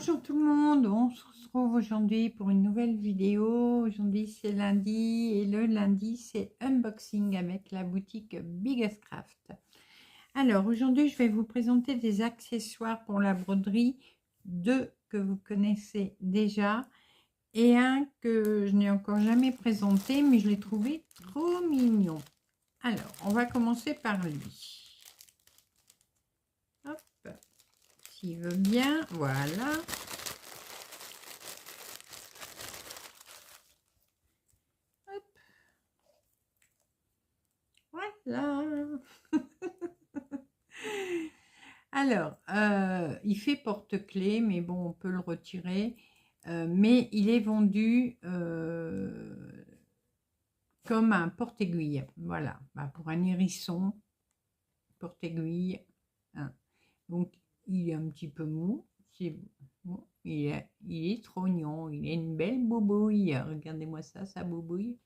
Bonjour tout le monde, on se retrouve aujourd'hui pour une nouvelle vidéo. Aujourd'hui c'est lundi et le lundi c'est unboxing avec la boutique Biggest Craft. Alors aujourd'hui je vais vous présenter des accessoires pour la broderie, deux que vous connaissez déjà et un que je n'ai encore jamais présenté mais je l'ai trouvé trop mignon. Alors on va commencer par lui. Hop, s'il veut bien, voilà. Voilà. Alors, il fait porte-clés, mais bon, on peut le retirer. Mais il est vendu comme un porte-aiguille. Voilà, bah, pour un hérisson, porte-aiguille. Hein. Donc, il est un petit peu mou. Bon, il est trop mignon. Il a une belle boubouille. Regardez-moi ça, sa boubouille.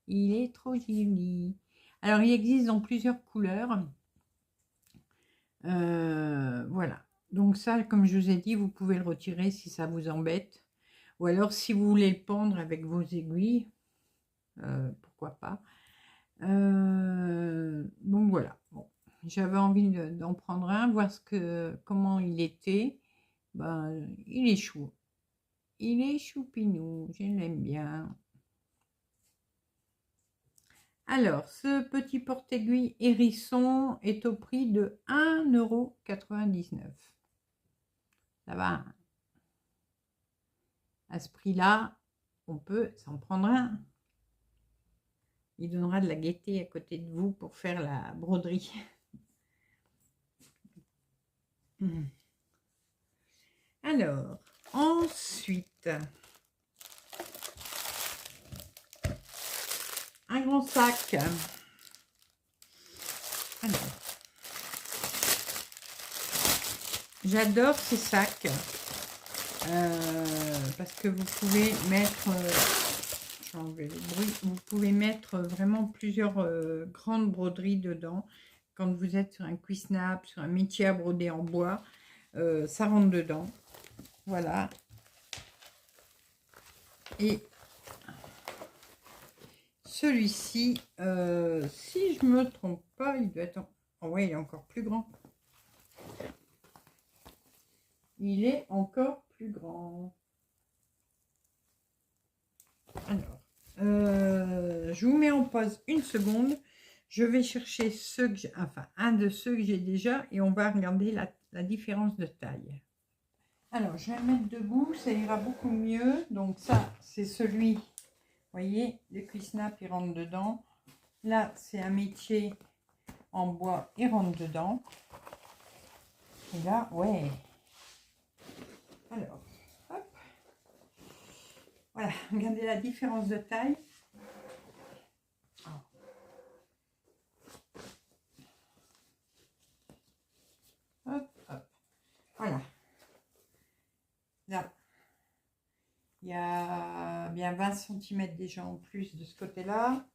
Il est trop joli. Alors, il existe dans plusieurs couleurs. Voilà. Donc ça, comme je vous ai dit, vous pouvez le retirer si ça vous embête. Ou alors, si vous voulez le pendre avec vos aiguilles, pourquoi pas. Donc voilà. Bon. J'avais envie d'en prendre un, voir comment il était. Ben, il est chou. Il est choupinou. Je l'aime bien. Alors, ce petit porte-aiguille hérisson est au prix de 1,99 €. Ça va. À ce prix-là, on peut s'en prendre un. Il donnera de la gaieté à côté de vous pour faire la broderie. Alors, ensuite, un grand sac. Alors, j'adore ces sacs parce que vous pouvez mettre, je vais enlever le bruit, vous pouvez mettre vraiment plusieurs grandes broderies dedans. Quand vous êtes sur un cuisnap, sur un métier à broder en bois, ça rentre dedans. Voilà. Et celui-ci, si je me trompe pas, il doit être... Oh ouais, il est encore plus grand. Il est encore plus grand. Alors, je vous mets en pause une seconde. Je vais chercher un de ceux que j'ai déjà et on va regarder la différence de taille. Alors, je vais me mettre debout, ça ira beaucoup mieux. Donc ça, c'est celui, vous voyez, le cuisnap, il rentre dedans. Là, c'est un métier en bois, il rentre dedans. Et là, ouais. Alors, hop. Voilà, regardez la différence de taille. Hop, hop. Voilà. Là, il y a bien 20 cm déjà en plus de ce côté-là.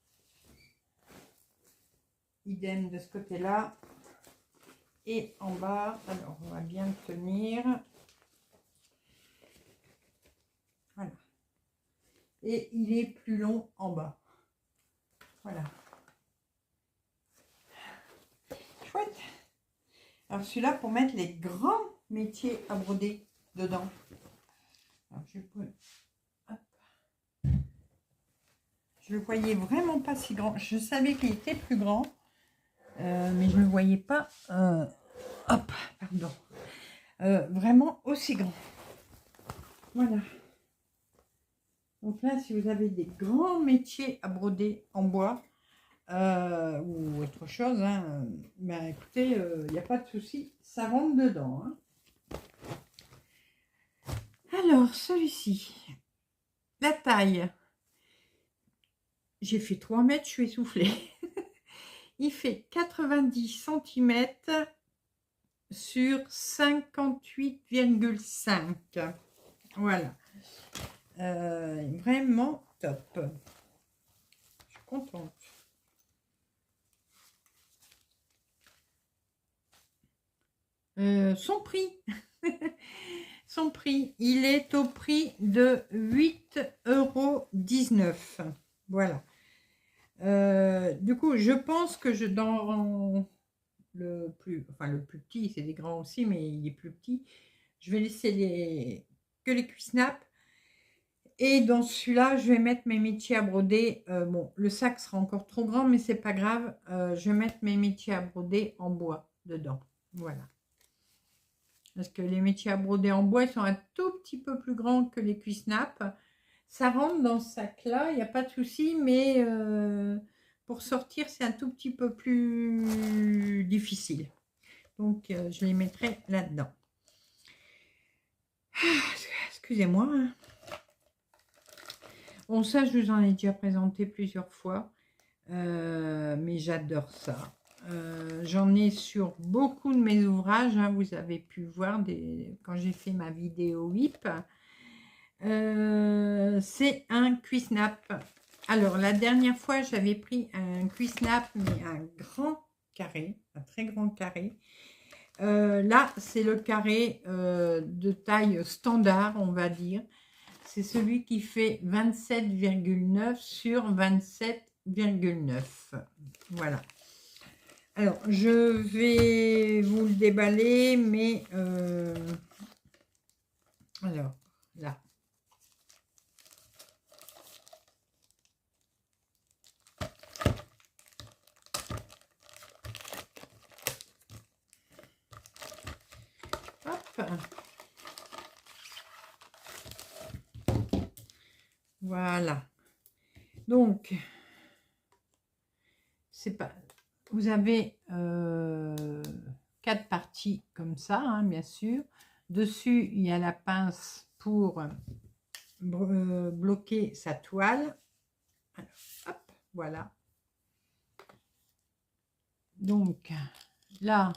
Idem de ce côté-là. Et en bas, alors on va bien le tenir. Voilà. Et il est plus long en bas. Voilà. Chouette. Alors celui-là pour mettre les grands métiers à broder dedans. Alors je le voyais vraiment pas si grand. Je savais qu'il était plus grand, mais je ne le voyais pas. Hop, pardon. Vraiment aussi grand. Voilà. Donc là, si vous avez des grands métiers à broder en bois ou autre chose, hein, ben écoutez, il n'y a pas de souci, ça rentre dedans. Hein. Alors, celui-ci, la taille, j'ai fait 3 mètres, je suis essoufflée. Il fait 90 cm sur 58,5. Voilà. Vraiment top. Je suis contente. Son prix. son prix. Il est au prix de 8,19 €. Voilà. Du coup, je pense que dans le plus petit, c'est des grands aussi, mais il est plus petit. Je vais laisser que les cuissnaps. Et dans celui-là, je vais mettre mes métiers à broder. Bon, le sac sera encore trop grand, mais c'est pas grave. Je vais mettre mes métiers à broder en bois dedans. Voilà. Parce que les métiers à broder en bois, ils sont un tout petit peu plus grands que les cuissnaps. Ça rentre dans ce sac-là, il n'y a pas de souci, mais pour sortir, c'est un tout petit peu plus difficile. Donc, je les mettrai là-dedans. Excusez-moi. Bon, ça, je vous en ai déjà présenté plusieurs fois, mais j'adore ça. J'en ai sur beaucoup de mes ouvrages, hein, vous avez pu voir quand j'ai fait ma vidéo WIP. C'est un cuissnap. Alors, la dernière fois, j'avais pris un cuissnap, mais un grand carré, un très grand carré. Là, c'est le carré de taille standard, on va dire. C'est celui qui fait 27,9 sur 27,9. Voilà. Alors, je vais vous le déballer, mais... alors, là. Hop. Voilà. Donc, c'est pas... Vous avez 4 parties comme ça, hein, bien sûr. Dessus, il y a la pince pour bloquer sa toile. Alors, hop, voilà. Donc, là,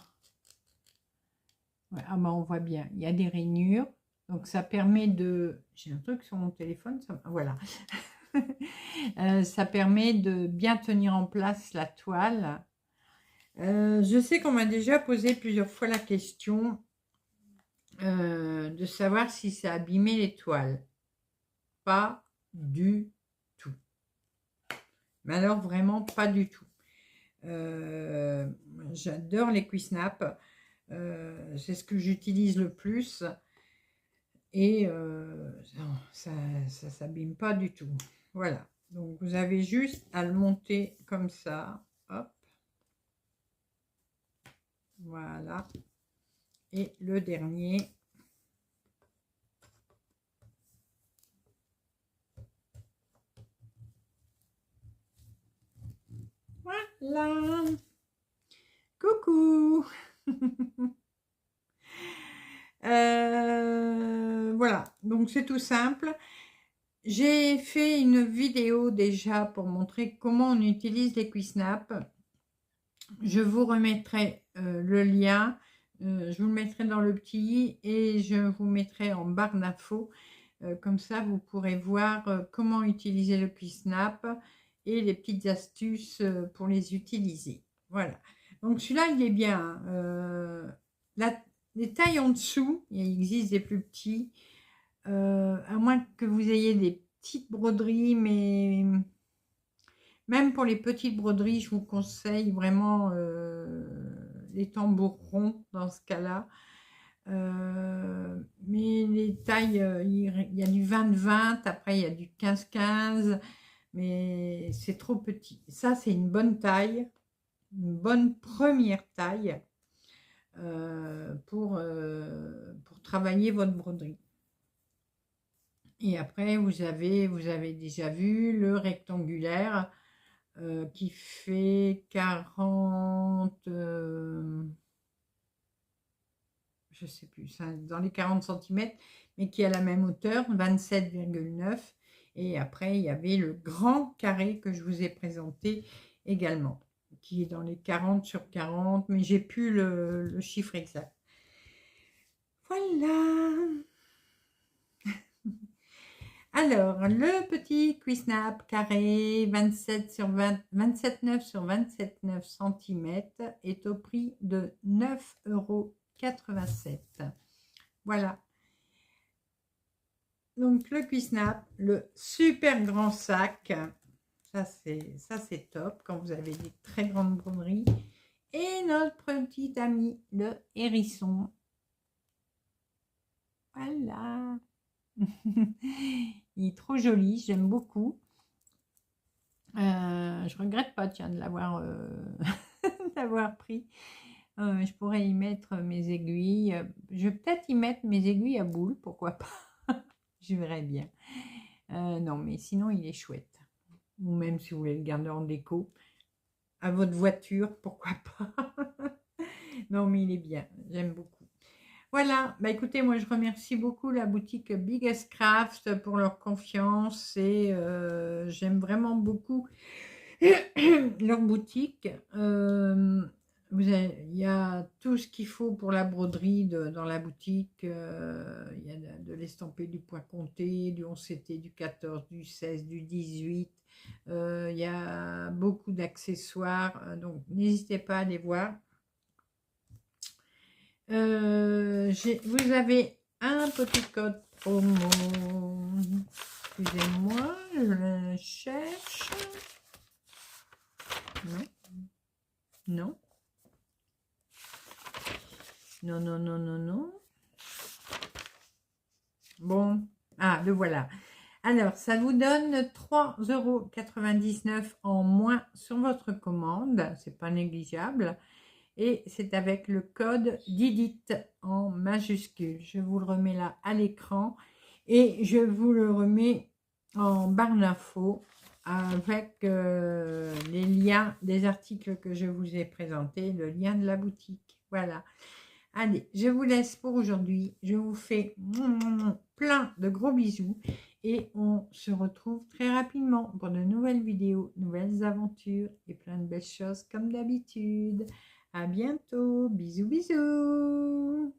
ouais, ah ben on voit bien, il y a des rainures. Donc, ça permet de... J'ai un truc sur mon téléphone, ça... voilà. Ça permet de bien tenir en place la toile. Je sais qu'on m'a déjà posé plusieurs fois la question de savoir si ça abîmait les toiles. Pas du tout. Mais alors vraiment pas du tout. J'adore les cuissnaps. C'est ce que j'utilise le plus. Et ça s'abîme pas du tout. Voilà. Donc vous avez juste à le monter comme ça. Hop. Voilà. Et le dernier. Voilà. Coucou. Voilà. Donc c'est tout simple. J'ai fait une vidéo déjà pour montrer comment on utilise les cuissnaps. Je vous remettrai le lien. Je vous le mettrai dans le petit et je vous mettrai en barre d'infos. Comme ça, vous pourrez voir comment utiliser le cuissnap et les petites astuces pour les utiliser. Voilà. Donc celui-là, il est bien. Les tailles en dessous, il existe des plus petits. À moins que vous ayez des petites broderies, mais même pour les petites broderies, je vous conseille vraiment les tambours ronds dans ce cas-là. Mais les tailles, il y a du 20-20, après il y a du 15-15, mais c'est trop petit. Ça, c'est une bonne taille, une bonne première taille pour travailler votre broderie. Et après, vous avez déjà vu le rectangulaire qui fait 40, je sais plus, dans les 40 cm, mais qui a la même hauteur, 27,9. Et après, il y avait le grand carré que je vous ai présenté également, qui est dans les 40 sur 40, mais j'ai plus le chiffre exact. Voilà. Alors, le petit cuissnap carré 27,9 sur 27,9 cm est au prix de 9,87 €. Voilà. donc le Cuisnap, le super grand sac. Ça c'est top quand vous avez des très grandes broderies. Et notre petit ami, le hérisson. Voilà. Il est trop joli, j'aime beaucoup. Je regrette pas, tiens, de l'avoir d'avoir pris. Je pourrais y mettre mes aiguilles. Je vais peut-être y mettre mes aiguilles à boules, pourquoi pas. Je verrai bien. Non, mais sinon, il est chouette. Ou même si vous voulez le garder en déco. À votre voiture, pourquoi pas. Non, mais il est bien. J'aime beaucoup. Voilà, bah écoutez, moi je remercie beaucoup la boutique Biggest Craft pour leur confiance et j'aime vraiment beaucoup leur boutique. Il y a tout ce qu'il faut pour la broderie dans la boutique. Il y a de l'estampé du point compté, du 11CT, du 14, du 16, du 18. Il y a beaucoup d'accessoires, donc n'hésitez pas à les voir. Vous avez un petit code promo. Excusez-moi, je le cherche. Non. Non. Non, non, non, non, non. Bon. Ah, le voilà. Alors, ça vous donne 3,99 € en moins sur votre commande. C'est pas négligeable. Et c'est avec le code DIDIT en majuscule. Je vous le remets là à l'écran et je vous le remets en barre d'infos avec les liens des articles que je vous ai présentés, le lien de la boutique. Voilà. Allez, je vous laisse pour aujourd'hui. Je vous fais plein de gros bisous et on se retrouve très rapidement pour de nouvelles vidéos, nouvelles aventures et plein de belles choses comme d'habitude. À bientôt. Bisous, bisous.